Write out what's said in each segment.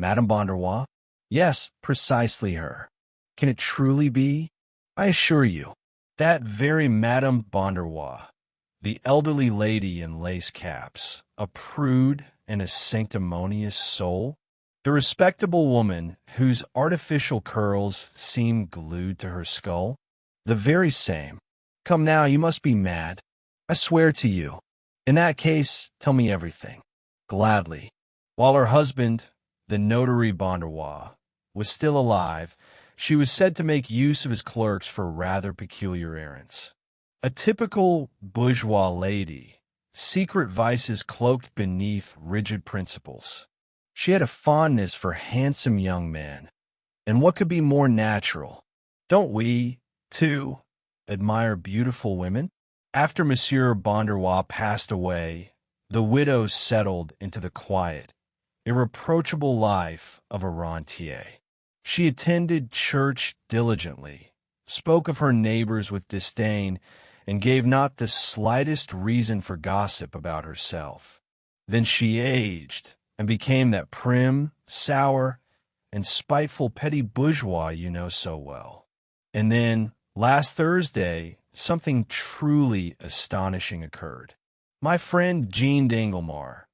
Madame Bonderwa? Yes, precisely her. Can it truly be? I assure you, that very Madame Bonderwa, the elderly lady in lace caps, a prude and a sanctimonious soul, the respectable woman whose artificial curls seem glued to her skull, the very same. Come now, you must be mad. I swear to you. In that case, tell me everything. Gladly. While her husband, the notary Bonderwa, was still alive, she was said to make use of his clerks for rather peculiar errands. A typical bourgeois lady, secret vices cloaked beneath rigid principles. She had a fondness for handsome young men. And what could be more natural? Don't we, too, admire beautiful women? After Monsieur Bonderwa passed away, the widow settled into the quiet, irreproachable life of a rentier. She attended church diligently, spoke of her neighbors with disdain, and gave not the slightest reason for gossip about herself. Then she aged and became that prim, sour, and spiteful petty bourgeois you know so well. And then, last Thursday, something truly astonishing occurred. My friend Jean Danglomar,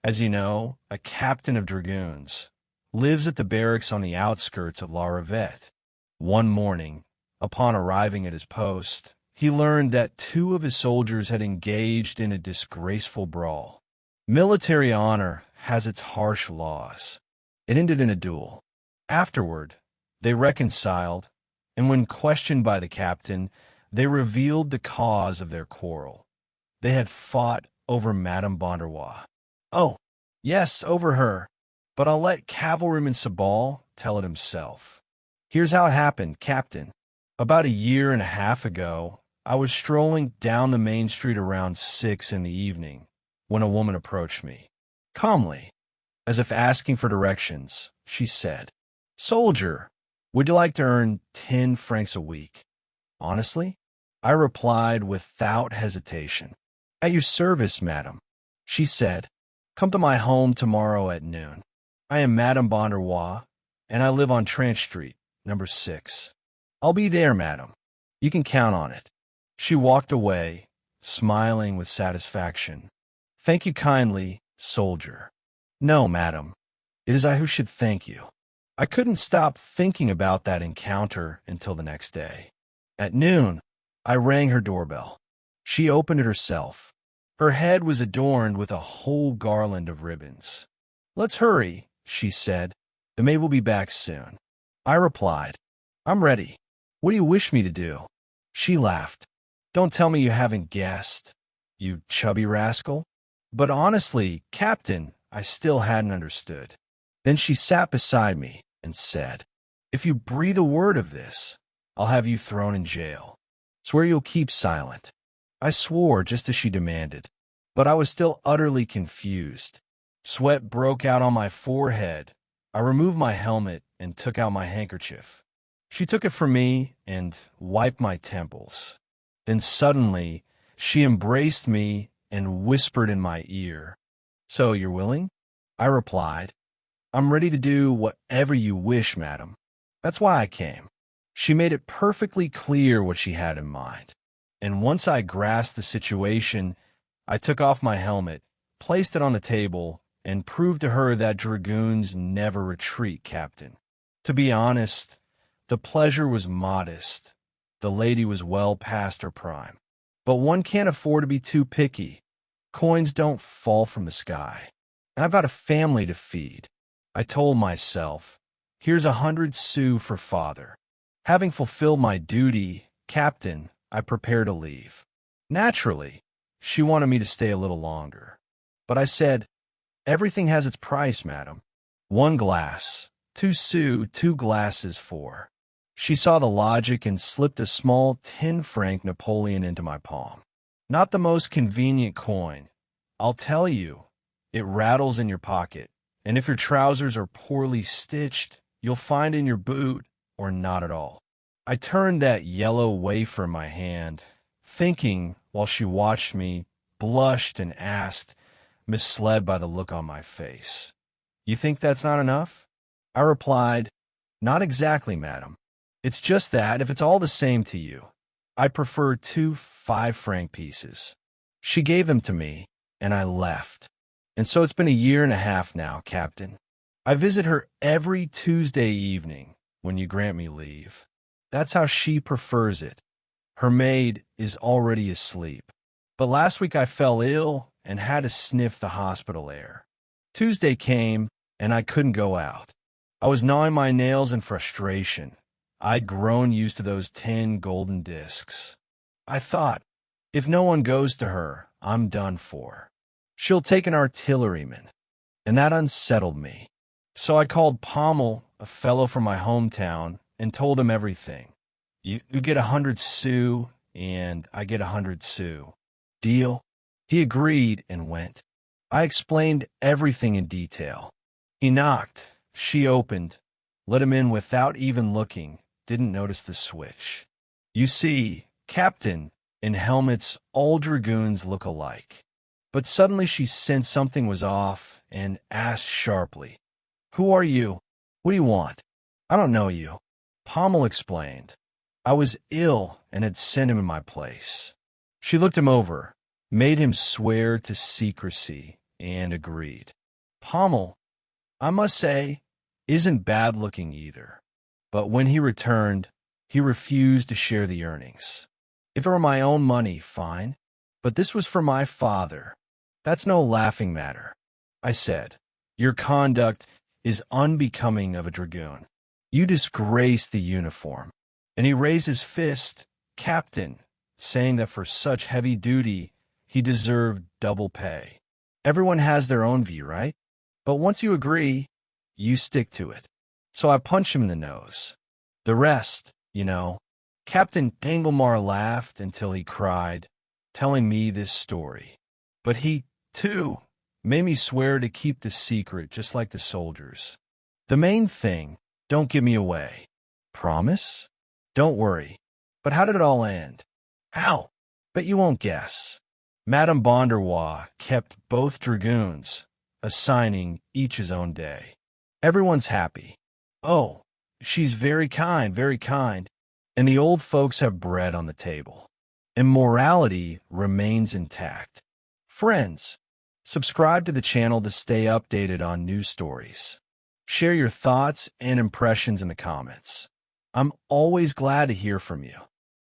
as you know, a captain of dragoons, lives at the barracks on the outskirts of La Rivette. One morning, upon arriving at his post, he learned that 2 of his soldiers had engaged in a disgraceful brawl. Military honor has its harsh laws. It ended in a duel. Afterward, they reconciled, and when questioned by the captain, they revealed the cause of their quarrel. They had fought over Madame Bonderwa. Oh, yes, over her. But I'll let Cavalryman Sabal tell it himself. Here's how it happened, Captain. About a year and a half ago, I was strolling down the main street around 6 in the evening when a woman approached me. Calmly, as if asking for directions, she said, "Soldier, would you like to earn 10 francs a week?" Honestly, I replied without hesitation. "At your service, madam." She said, "Come to my home tomorrow at noon. I am Madame Bonderwa, and I live on Tranche Street, number 6. I'll be there, madam. You can count on it." She walked away, smiling with satisfaction. "Thank you kindly, soldier." "No, madam. It is I who should thank you." I couldn't stop thinking about that encounter until the next day. At noon, I rang her doorbell. She opened it herself. Her head was adorned with a whole garland of ribbons. "Let's hurry," she said. "The maid will be back soon." I replied, "I'm ready. What do you wish me to do?" She laughed. "Don't tell me you haven't guessed, you chubby rascal." But honestly, Captain, I still hadn't understood. Then she sat beside me and said, "If you breathe a word of this, I'll have you thrown in jail. Swear you'll keep silent." I swore just as she demanded, but I was still utterly confused. Sweat broke out on my forehead. I removed my helmet and took out my handkerchief. She took it from me and wiped my temples. Then suddenly, she embraced me and whispered in my ear, "So you're willing?" I replied, "I'm ready to do whatever you wish, madam. That's why I came." She made it perfectly clear what she had in mind. And once I grasped the situation, I took off my helmet, placed it on the table, and proved to her that dragoons never retreat, Captain. To be honest, the pleasure was modest. The lady was well past her prime. But one can't afford to be too picky. Coins don't fall from the sky. And I've got a family to feed. I told myself, here's 100 sous for father. Having fulfilled my duty, Captain, I prepared to leave. Naturally, she wanted me to stay a little longer. But I said, everything has its price, madam. 1 glass, 2 sous, 2 glasses, 4. She saw the logic and slipped a small 10-franc Napoleon into my palm. Not the most convenient coin. I'll tell you, it rattles in your pocket, and if your trousers are poorly stitched, you'll find in your boot, or not at all. I turned that yellow wafer in my hand, thinking, while she watched me, blushed and asked, misled by the look on my face, "You think that's not enough?" I replied, "Not exactly, madam. It's just that, if it's all the same to you, I prefer 2 5 franc pieces." She gave them to me, and I left. And so it's been a year and a half now, Captain. I visit her every Tuesday evening when you grant me leave. That's how she prefers it. Her maid is already asleep. But last week I fell ill and had to sniff the hospital air. Tuesday came, and I couldn't go out. I was gnawing my nails in frustration. I'd grown used to those 10 golden discs. I thought, if no one goes to her, I'm done for. She'll take an artilleryman. And that unsettled me. So I called Pommel, a fellow from my hometown, and told him everything. You get 100 sous, and I get 100 sous. Deal? He agreed and went. I explained everything in detail. He knocked. She opened. Let him in without even looking. Didn't notice the switch. You see, Captain, in helmets, all dragoons look alike. But suddenly she sensed something was off and asked sharply, "Who are you? What do you want?" "I don't know you." Pommel explained. I was ill and had sent him in my place. She looked him over, made him swear to secrecy, and agreed. Pommel, I must say, isn't bad-looking either. But when he returned, he refused to share the earnings. If it were my own money, fine. But this was for my father. That's no laughing matter. I said, "Your conduct is unbecoming of a dragoon. You disgrace the uniform." And he raised his fist, "Captain," saying that for such heavy duty, he deserved double pay. Everyone has their own view, right? But once you agree, you stick to it. So I punched him in the nose. The rest, you know. Captain Danglomar laughed until he cried, telling me this story. But he, too, made me swear to keep the secret just like the soldiers. The main thing, don't give me away. Promise? Don't worry. But how did it all end? How? Bet you won't guess. Madame Bonderwa kept both dragoons, assigning each his own day. Everyone's happy. Oh, she's very kind, and the old folks have bread on the table. And morality remains intact. Friends, subscribe to the channel to stay updated on news stories. Share your thoughts and impressions in the comments. I'm always glad to hear from you.